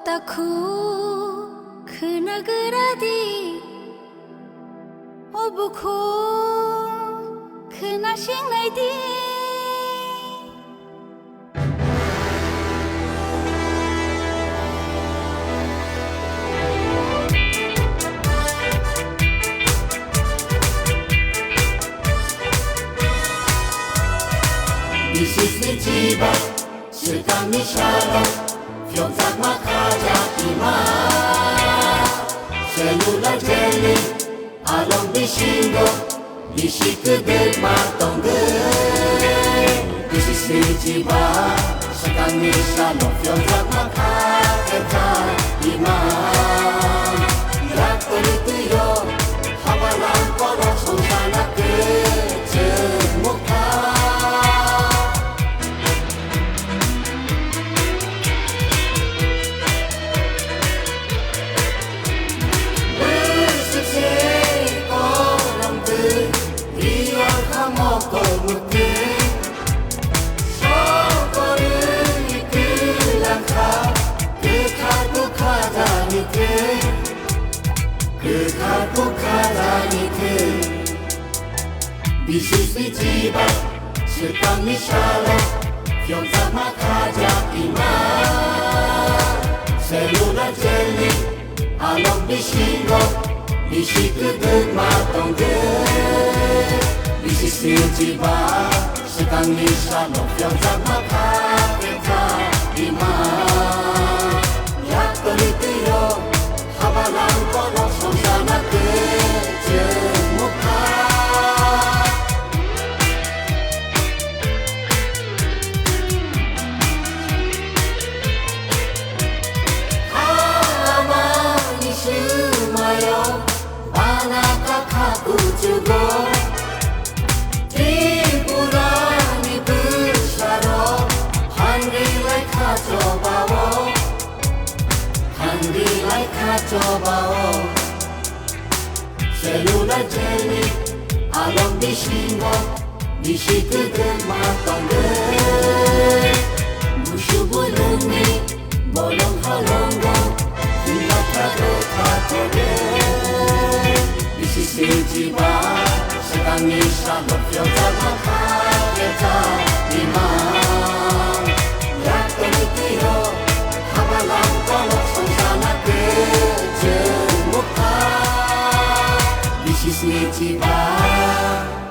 Aku kena geradi Obuku kena shingai di Bisnisni tiba, sedang ni shalom Fiong tak makaja iman Selula jeli, along bishingo Bishi kedek matong ge Bisnisni tiba, sedang ni shalom Fiong tak makaja iman Yak terituyo, hawalan kolok Sonsana kecemukkan Bisnisni tiba, sedang ni shalom Fiong tak makaja iman Selula jeli, along bishingo Bishi kedek matong ge Bisnisni tiba, sedang ni shalom Fiong tak makaja iman Yak teritiyo, habalang kolok Sonsana kecemukkan Coba Selula jeli along bishingo Bishi kedek matang ge Mushu bulungi bolong halongo Hingga kado kato ge Bishi sejiba sedang ni shalom Fiong tak makaja iman Yak teritiyo habalang kolok Sonsana kecemukkan Bisnisni tiba